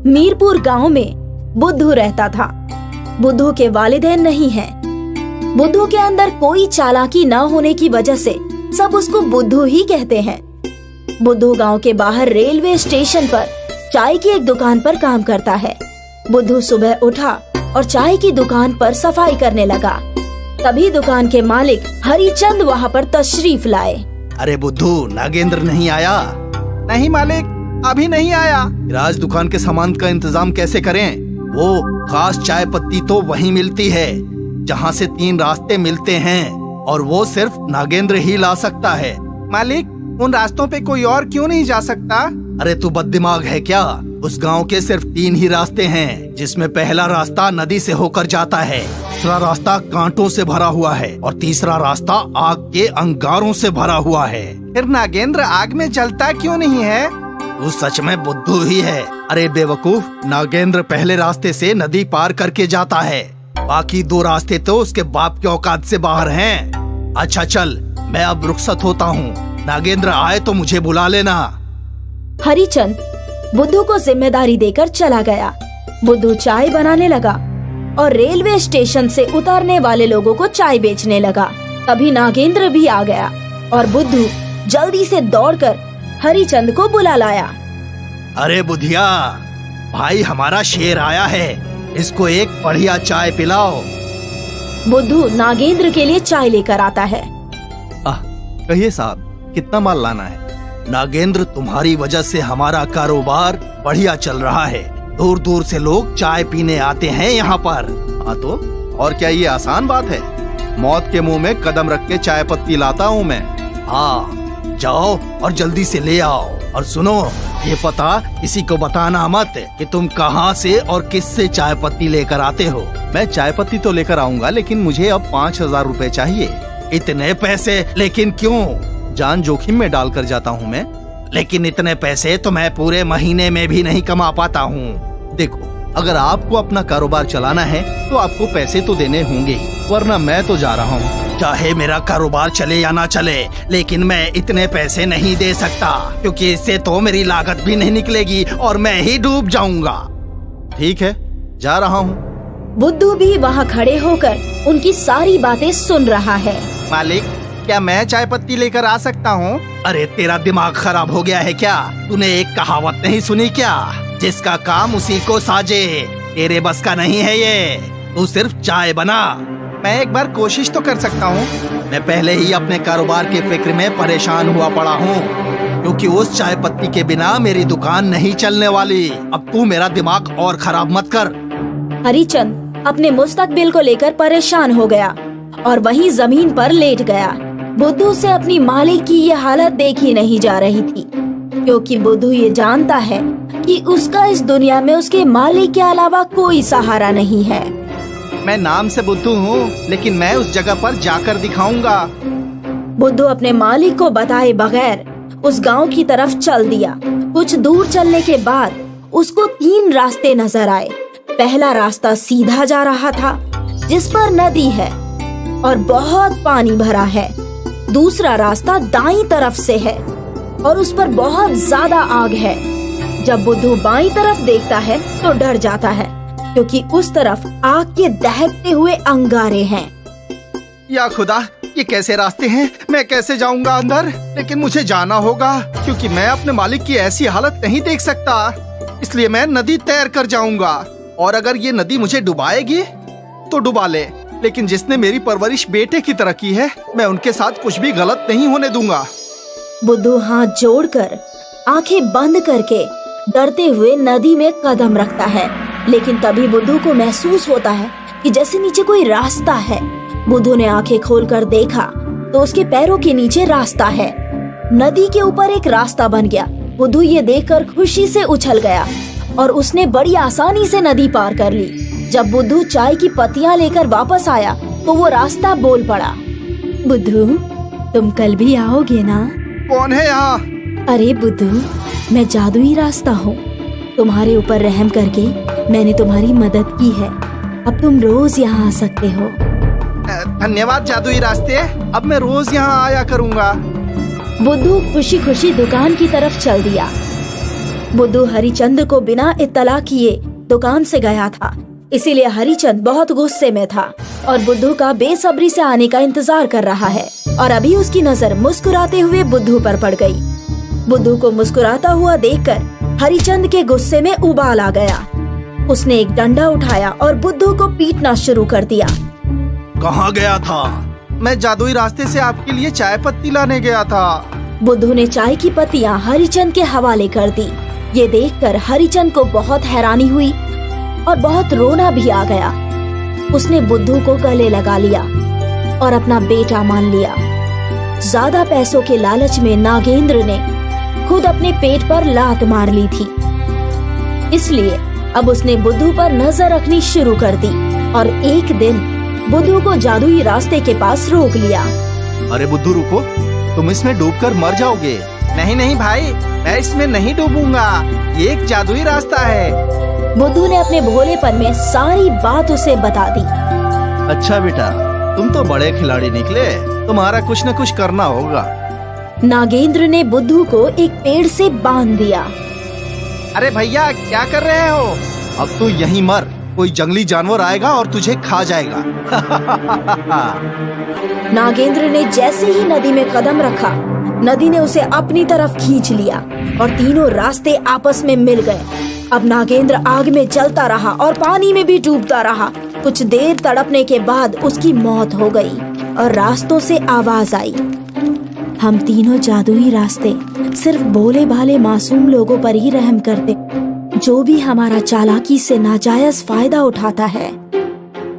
मीरपुर गांव में बुद्धू रहता था। बुद्धू के वालिदैन नहीं हैं। बुद्धू के अंदर कोई चालाकी न होने की वजह से सब उसको बुद्धू ही कहते हैं। बुद्धू गांव के बाहर रेलवे स्टेशन पर चाय की एक दुकान पर काम करता है। बुद्धू सुबह उठा और चाय की दुकान पर सफाई करने लगा। तभी दुकान के मालिक हरिचंद वहाँ पर तशरीफ लाए। अरे बुद्धू, नागेंद्र नहीं आया? नहीं मालिक, अभी नहीं आया। राज दुकान के सामान का इंतजाम कैसे करें? वो खास चाय पत्ती तो वहीं मिलती है जहाँ से 3 रास्ते मिलते हैं और वो सिर्फ नागेंद्र ही ला सकता है। मालिक, उन रास्तों पे कोई और क्यों नहीं जा सकता? अरे तू बददिमाग है क्या? उस गांव के सिर्फ 3 ही रास्ते हैं, जिसमें पहला रास्ता नदी से होकर जाता है, दूसरा रास्ता कांटों से भरा हुआ है और तीसरा रास्ता आग के अंगारों से भरा हुआ है। फिर नागेंद्र आग में जलता क्यों नहीं है? तू सच में बुद्धू ही है। अरे बेवकूफ, नागेंद्र पहले रास्ते से नदी पार करके जाता है, बाकी 2 रास्ते तो उसके बाप के औकात से बाहर हैं। अच्छा चल, मैं अब रुखसत होता हूँ। नागेंद्र आए तो मुझे बुला लेना। हरिचंद बुद्धू को जिम्मेदारी देकर चला गया। बुद्धू चाय बनाने लगा और रेलवे स्टेशन से उतरने वाले लोगों को चाय बेचने लगा। तभी नागेंद्र भी आ गया और बुद्धू जल्दी से दौड़कर हरिचंद को बुला लाया। अरे बुधिया भाई, हमारा शेर आया है, इसको एक बढ़िया चाय पिलाओ। बुद्धू नागेंद्र के लिए चाय लेकर आता है। कहिए साहब, कितना माल लाना है? नागेंद्र, तुम्हारी वजह से हमारा कारोबार बढ़िया चल रहा है। दूर दूर से लोग चाय पीने आते हैं यहाँ पर। हाँ तो और क्या ये आसान बात है? मौत के मुंह में कदम रख के चाय पत्ती लाता हूँ मैं। हाँ, जाओ और जल्दी से ले आओ। और सुनो, ये पता किसी को बताना मत कि तुम कहाँ से और किससे चाय पत्ती लेकर आते हो। मैं चाय पत्ती तो लेकर आऊंगा, लेकिन मुझे अब 5000 रुपए चाहिए। इतने पैसे? लेकिन क्यों? जान जोखिम में डालकर जाता हूँ मैं। लेकिन इतने पैसे तो मैं पूरे महीने में भी नहीं कमा पाता हूँ। देखो, अगर आपको अपना कारोबार चलाना है तो आपको पैसे तो देने होंगे, वरना मैं तो जा रहा हूँ। चाहे मेरा कारोबार चले या ना चले, लेकिन मैं इतने पैसे नहीं दे सकता, क्योंकि इससे तो मेरी लागत भी नहीं निकलेगी और मैं ही डूब जाऊंगा। ठीक है, जा रहा हूँ। बुद्धू भी वहाँ खड़े होकर उनकी सारी बातें सुन रहा है। मालिक, क्या मैं चाय पत्ती लेकर आ सकता हूँ? अरे तेरा दिमाग खराब हो गया है क्या? तूने एक कहावत नहीं सुनी क्या? जिसका काम उसी को साजे। तेरे बस का नहीं है ये, तू सिर्फ चाय बना। मैं एक बार कोशिश तो कर सकता हूँ। मैं पहले ही अपने कारोबार के फिक्र में परेशान हुआ पड़ा हूँ, क्योंकि उस चाय पत्ती के बिना मेरी दुकान नहीं चलने वाली। अब तू मेरा दिमाग और खराब मत कर। हरिचंद अपने मुस्तकबिल को लेकर परेशान हो गया और वहीं जमीन पर लेट गया। बुद्धू से अपनी मालिक की ये हालत देखी नहीं जा रही थी, क्योंकि बुद्धू ये जानता है कि उसका इस दुनिया में उसके मालिक के अलावा कोई सहारा नहीं है। मैं नाम से बुद्धू हूँ, लेकिन मैं उस जगह पर जाकर दिखाऊंगा। बुद्धू अपने मालिक को बताए बगैर उस गांव की तरफ चल दिया। कुछ दूर चलने के बाद उसको 3 रास्ते नजर आए। पहला रास्ता सीधा जा रहा था, जिस पर नदी है और बहुत पानी भरा है। दूसरा रास्ता दाईं तरफ से है और उस पर बहुत ज्यादा आग है। जब बुद्धू बाईं तरफ देखता है तो डर जाता है, क्योंकि उस तरफ आग के दहकते हुए अंगारे हैं। या खुदा, ये कैसे रास्ते हैं? मैं कैसे जाऊंगा अंदर? लेकिन मुझे जाना होगा, क्योंकि मैं अपने मालिक की ऐसी हालत नहीं देख सकता। इसलिए मैं नदी तैर कर जाऊंगा, और अगर ये नदी मुझे डुबाएगी तो डुबा ले, लेकिन जिसने मेरी परवरिश बेटे की तरह की है, मैं उनके साथ कुछ भी गलत नहीं होने दूंगा। बुद्धू हाथ जोड़कर आंखें बंद करके डरते हुए नदी में कदम रखता है, लेकिन तभी बुद्धू को महसूस होता है कि जैसे नीचे कोई रास्ता है। बुद्धू ने आंखें खोलकर देखा तो उसके पैरों के नीचे रास्ता है। नदी के ऊपर एक रास्ता बन गया। बुद्धू ये देखकर खुशी से उछल गया और उसने बड़ी आसानी से नदी पार कर ली। जब बुद्धू चाय की पत्तियां लेकर वापस आया तो वो रास्ता बोल पड़ा। बुद्धू, तुम कल भी आओगे ना? कौन है यहाँ? अरे बुद्धू, मैं जादुई रास्ता हूँ। तुम्हारे ऊपर रहम करके मैंने तुम्हारी मदद की है। अब तुम रोज यहाँ आ सकते हो। धन्यवाद जादुई रास्ते, अब मैं रोज यहाँ आया करूँगा। बुद्धू खुशी खुशी दुकान की तरफ चल दिया। बुद्धू हरिचंद को बिना इत्तला किए दुकान से गया था, इसीलिए हरिचंद बहुत गुस्से में था और बुद्धू का बेसब्री से आने का इंतजार कर रहा है। और अभी उसकी नजर मुस्कुराते हुए बुद्धू पर पड़ गई। बुद्धू को मुस्कुराता हुआ देखकर हरिचंद के गुस्से में उबाल आ गया। उसने एक डंडा उठाया और बुद्धू को पीटना शुरू कर दिया। कहाँ गया था? मैं जादुई रास्ते से आपके लिए चाय पत्ती लाने गया था। बुद्धू ने चाय की पत्तियां हरिचंद के हवाले कर दी। ये देखकर हरिचंद को बहुत हैरानी हुई और बहुत रोना भी आ गया। उसने बुद्धू को गले लगा लिया और अपना बेटा मान लिया। ज्यादा पैसों के लालच में नागेंद्र ने खुद अपने पेट पर लात मार ली थी, इसलिए अब उसने बुद्धू पर नजर रखनी शुरू कर दी और एक दिन बुद्धू को जादुई रास्ते के पास रोक लिया। अरे बुद्धू रुको, तुम इसमें डूबकर मर जाओगे। नहीं नहीं भाई, मैं इसमें नहीं डूबूंगा, ये एक जादुई रास्ता है। बुद्धू ने अपने भोलेपन में सारी बात उसे बता दी। अच्छा बेटा, तुम तो बड़े खिलाड़ी निकले, तुम्हारा कुछ न कुछ करना होगा। नागेंद्र ने बुद्धू को एक पेड़ से बांध दिया। अरे भैया क्या कर रहे हो? अब तू यहीं मर, कोई जंगली जानवर आएगा और तुझे खा जाएगा। नागेंद्र ने जैसे ही नदी में कदम रखा, नदी ने उसे अपनी तरफ खींच लिया और तीनों रास्ते आपस में मिल गए। अब नागेंद्र आग में जलता रहा और पानी में भी डूबता रहा। कुछ देर तड़पने के बाद उसकी मौत हो गई और रास्तों से आवाज आई, हम तीनों जादुई रास्ते सिर्फ भोले भाले मासूम लोगों पर ही रहम करते, जो भी हमारा चालाकी से नाजायज फायदा उठाता है,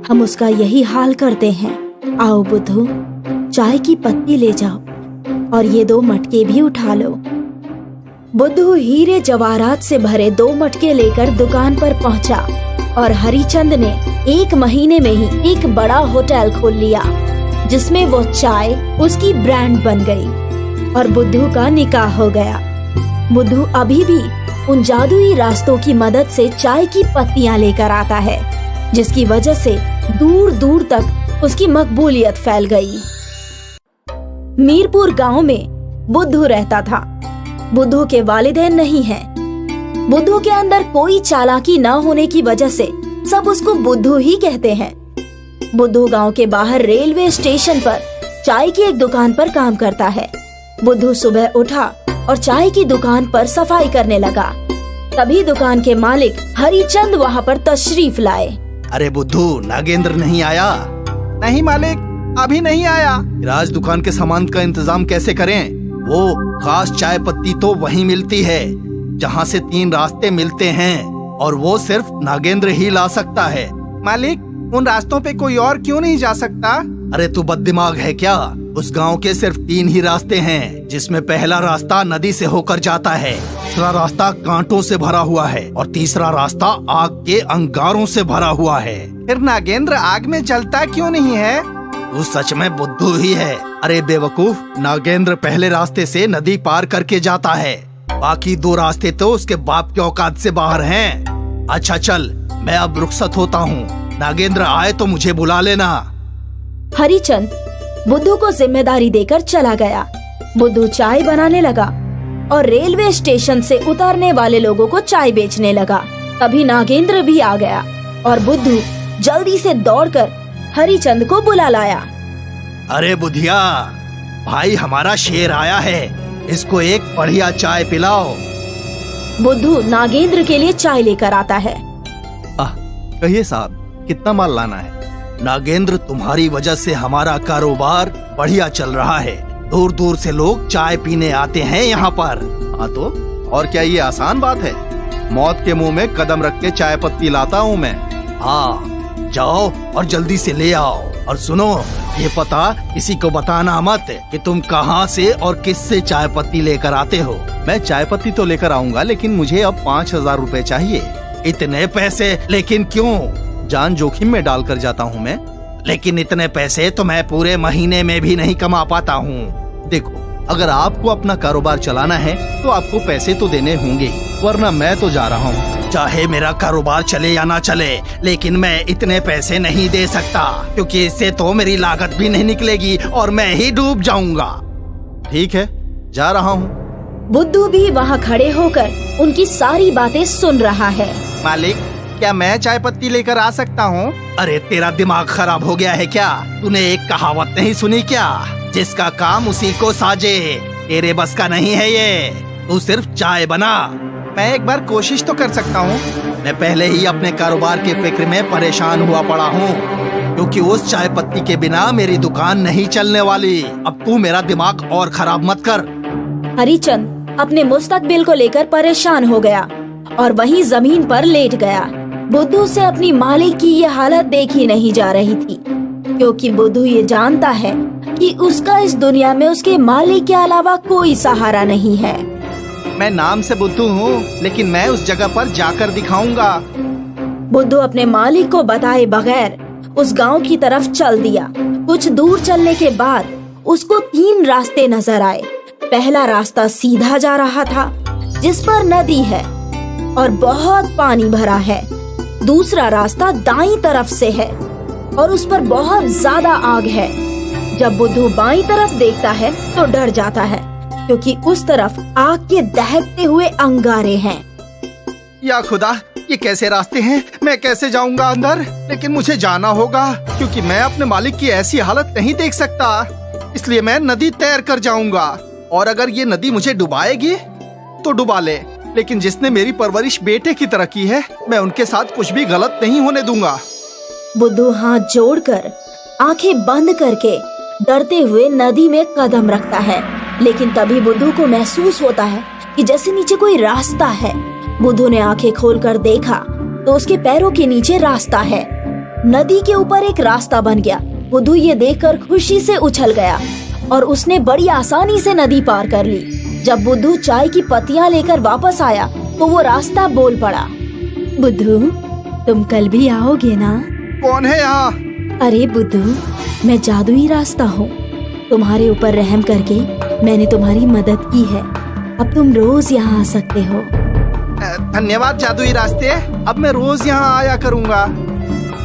हम उसका यही हाल करते हैं। आओ बुद्धू, चाय की पत्ती ले जाओ और ये 2 मटके भी उठा लो। बुद्धू हीरे जवाहरात से भरे 2 मटके लेकर दुकान पर पहुंचा और हरिचंद ने 1 महीने में ही एक बड़ा होटल खोल लिया, जिसमें वो चाय उसकी ब्रांड बन गई और बुद्धू का निकाह हो गया। बुद्धू अभी भी उन जादुई रास्तों की मदद से चाय की पत्तियां लेकर आता है, जिसकी वजह से दूर दूर तक उसकी मकबूलियत फैल गई। मीरपुर गांव में बुद्धू रहता था। बुद्धू के वालिदैन नहीं हैं। बुद्धू के अंदर कोई चालाकी न होने की वजह से सब उसको बुद्धू ही कहते हैं। बुद्धू गांव के बाहर रेलवे स्टेशन पर चाय की एक दुकान पर काम करता है। बुद्धू सुबह उठा और चाय की दुकान पर सफाई करने लगा। तभी दुकान के मालिक हरिचंद वहां पर तशरीफ लाए। अरे बुद्धू, नागेंद्र नहीं आया? नहीं मालिक, अभी नहीं आया। राज दुकान के सामान का इंतजाम कैसे करें? वो खास चाय पत्ती तो वहीं मिलती है जहाँ से 3 रास्ते मिलते हैं और वो सिर्फ नागेंद्र ही ला सकता है। मालिक, उन रास्तों पे कोई और क्यों नहीं जा सकता? अरे तू बददिमाग है क्या? उस गांव के सिर्फ 3 ही रास्ते हैं, जिसमें पहला रास्ता नदी से होकर जाता है, दूसरा रास्ता कांटों से भरा हुआ है और तीसरा रास्ता आग के अंगारों से भरा हुआ है। फिर नागेंद्र आग में जलता क्यों नहीं है? तू सच में बुद्धू ही है। अरे बेवकूफ, नागेंद्र पहले रास्ते से नदी पार करके जाता है, बाकी 2 रास्ते तो उसके बाप के औकात से बाहर हैं। अच्छा चल, मैं अब रुखसत होता हूँ, नागेंद्र आए तो मुझे बुला लेना। हरिचंद बुद्धू को जिम्मेदारी देकर चला गया। बुद्धू चाय बनाने लगा और रेलवे स्टेशन से उतरने वाले लोगों को चाय बेचने लगा। तभी नागेंद्र भी आ गया और बुद्धू जल्दी से दौड़कर हरिचंद को बुला लाया। अरे बुधिया भाई, हमारा शेर आया है, इसको एक बढ़िया चाय पिलाओ। बुद्धू नागेंद्र के लिए चाय लेकर आता है। कहिए साहब, कितना माल लाना है? नागेंद्र, तुम्हारी वजह से हमारा कारोबार बढ़िया चल रहा है। दूर दूर से लोग चाय पीने आते हैं यहाँ पर। हाँ तो और क्या ये आसान बात है? मौत के मुंह में कदम रख के चाय पत्ती लाता हूँ मैं। हाँ, जाओ और जल्दी से ले आओ। और सुनो, ये पता किसी को बताना मत कि तुम कहाँ से और किससे चाय पत्ती लेकर आते हो। मैं चाय पत्ती तो लेकर आऊंगा, लेकिन मुझे अब 5000 रुपए चाहिए। इतने पैसे? लेकिन क्यों? जान जोखिम में डालकर जाता हूँ मैं। लेकिन इतने पैसे तो मैं पूरे महीने में भी नहीं कमा पाता हूँ। देखो, अगर आपको अपना कारोबार चलाना है तो आपको पैसे तो देने होंगे, वरना मैं तो जा रहा हूँ। चाहे मेरा कारोबार चले या ना चले, लेकिन मैं इतने पैसे नहीं दे सकता, क्योंकि इससे तो मेरी लागत भी नहीं निकलेगी और मैं ही डूब जाऊंगा। ठीक है, जा रहा हूँ। बुद्धू भी वहाँ खड़े होकर उनकी सारी बातें सुन रहा है। मालिक, क्या मैं चाय पत्ती लेकर आ सकता हूँ? अरे तेरा दिमाग खराब हो गया है क्या? तूने एक कहावत नहीं सुनी क्या? जिसका काम उसी को साजे। तेरे बस का नहीं है ये, तू सिर्फ चाय बना। मैं एक बार कोशिश तो कर सकता हूँ। मैं पहले ही अपने कारोबार के फिक्र में परेशान हुआ पड़ा हूँ, क्योंकि उस चाय पत्ती के बिना मेरी दुकान नहीं चलने वाली। अब तू मेरा दिमाग और खराब मत कर। हरिचंद अपने मुस्तकबिल को लेकर परेशान हो गया और वहीं जमीन पर लेट गया। बुद्धू से अपनी मालिक की ये हालत देखी नहीं जा रही थी, क्योंकि बुद्धू ये जानता है कि उसका इस दुनिया में उसके मालिक के अलावा कोई सहारा नहीं है। मैं नाम से बुद्धू हूँ, लेकिन मैं उस जगह पर जाकर दिखाऊंगा। बुद्धू अपने मालिक को बताए बगैर उस गांव की तरफ चल दिया। कुछ दूर चलने के बाद उसको 3 रास्ते नजर आए। पहला रास्ता सीधा जा रहा था, जिस पर नदी है और बहुत पानी भरा है। दूसरा रास्ता दाईं तरफ से है और उस पर बहुत ज्यादा आग है। जब बुद्धू बाईं तरफ देखता है तो डर जाता है, क्योंकि उस तरफ आग के दहकते हुए अंगारे हैं। या खुदा, ये कैसे रास्ते हैं? मैं कैसे जाऊंगा अंदर? लेकिन मुझे जाना होगा, क्योंकि मैं अपने मालिक की ऐसी हालत नहीं देख सकता। इसलिए मैं नदी तैर कर जाऊंगा, और अगर ये नदी मुझे डुबाएगी तो डुबा ले, लेकिन जिसने मेरी परवरिश बेटे की तरह की है, मैं उनके साथ कुछ भी गलत नहीं होने दूंगा। बुद्धू हाथ जोड़कर आंखें बंद करके डरते हुए नदी में कदम रखता है, लेकिन तभी बुद्धू को महसूस होता है कि जैसे नीचे कोई रास्ता है। बुद्धू ने आंखें खोलकर देखा तो उसके पैरों के नीचे रास्ता है। नदी के ऊपर एक रास्ता बन गया। बुद्धू ये देखकर खुशी से उछल गया और उसने बड़ी आसानी से नदी पार कर ली। जब बुद्धू चाय की पत्तियां लेकर वापस आया तो वो रास्ता बोल पड़ा। बुद्धू, तुम कल भी आओगे ना? कौन है यहाँ? अरे बुद्धू, मैं जादुई रास्ता हूँ। तुम्हारे ऊपर रहम करके मैंने तुम्हारी मदद की है। अब तुम रोज यहाँ आ सकते हो। धन्यवाद जादुई रास्ते, अब मैं रोज यहाँ आया करूँगा।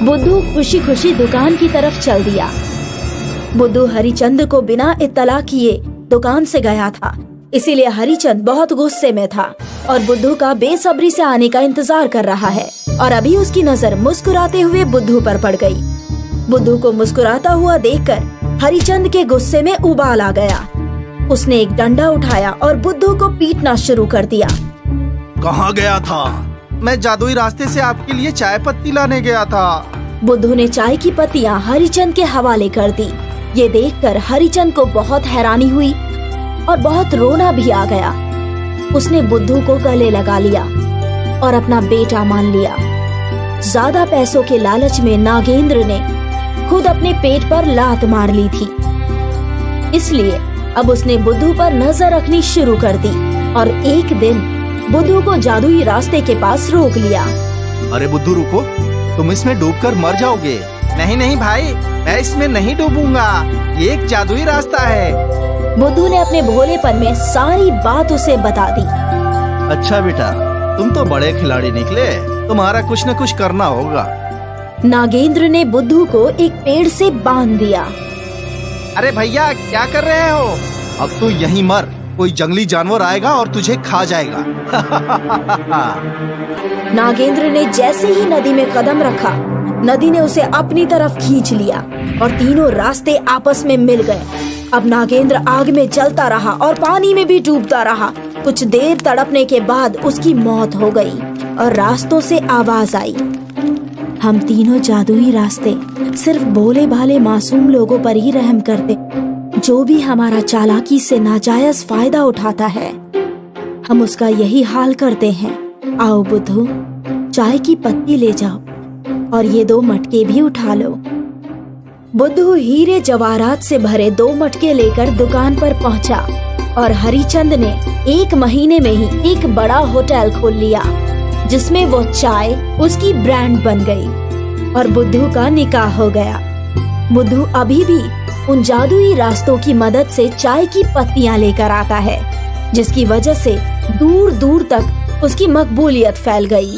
बुद्धू खुशी खुशी दुकान की तरफ चल दिया। बुद्धू हरिचंद को बिना इत्तला किए दुकान से गया था, इसीलिए हरिचंद बहुत गुस्से में था और बुद्धू का बेसब्री से आने का इंतजार कर रहा है। और अभी उसकी नजर मुस्कुराते हुए बुद्धू पर पड़ गई। बुद्धू को मुस्कुराता हुआ देखकर हरिचंद के गुस्से में उबाल आ गया। उसने एक डंडा उठाया और बुद्धू को पीटना शुरू कर दिया। कहाँ गया था? मैं जादुई रास्ते से आपके लिए चाय पत्ती लाने गया था। बुद्धू ने चाय की पत्तियां हरिचंद के हवाले कर दी। ये देखकर हरिचंद को बहुत हैरानी हुई और बहुत रोना भी आ गया। उसने बुद्धू को गले लगा लिया और अपना बेटा मान लिया। ज्यादा पैसों के लालच में नागेंद्र ने खुद अपने पेट पर लात मार ली थी, इसलिए अब उसने बुद्धू पर नजर रखनी शुरू कर दी और एक दिन बुद्धू को जादुई रास्ते के पास रोक लिया। अरे बुद्धू रुको, तुम इसमें डूबकर मर जाओगे। नहीं नहीं भाई, मैं इसमें नहीं डूबूंगा, ये एक जादुई रास्ता है। बुद्धू ने अपने भोलेपन में सारी बात उसे बता दी। अच्छा बेटा, तुम तो बड़े खिलाड़ी निकले, तुम्हारा कुछ न कुछ करना होगा। नागेंद्र ने बुद्धू को एक पेड़ से बांध दिया। अरे भैया, क्या कर रहे हो? अब तू यहीं मर, कोई जंगली जानवर आएगा और तुझे खा जाएगा। नागेंद्र ने जैसे ही नदी में कदम रखा, नदी ने उसे अपनी तरफ खींच लिया और तीनों रास्ते आपस में मिल गए। अब नागेंद्र आग में जलता रहा और पानी में भी डूबता रहा। कुछ देर तड़पने के बाद उसकी मौत हो गई और रास्तों से आवाज आई, हम तीनों जादुई रास्ते सिर्फ भोले भाले मासूम लोगों पर ही रहम करते, जो भी हमारा चालाकी से नाजायज फायदा उठाता है, हम उसका यही हाल करते हैं। आओ बुद्धू, चाय की पत्ती ले जाओ और ये 2 मटके भी उठा लो। बुद्धू हीरे जवाहरात से भरे 2 मटके लेकर दुकान पर पहुंचा और हरिचंद ने 1 महीने में ही एक बड़ा होटल खोल लिया, जिसमें वो चाय उसकी ब्रांड बन गई और बुद्धू का निकाह हो गया। बुद्धू अभी भी उन जादुई रास्तों की मदद से चाय की पत्तियां लेकर आता है, जिसकी वजह से दूर दूर तक उसकी मकबूलियत फैल गई।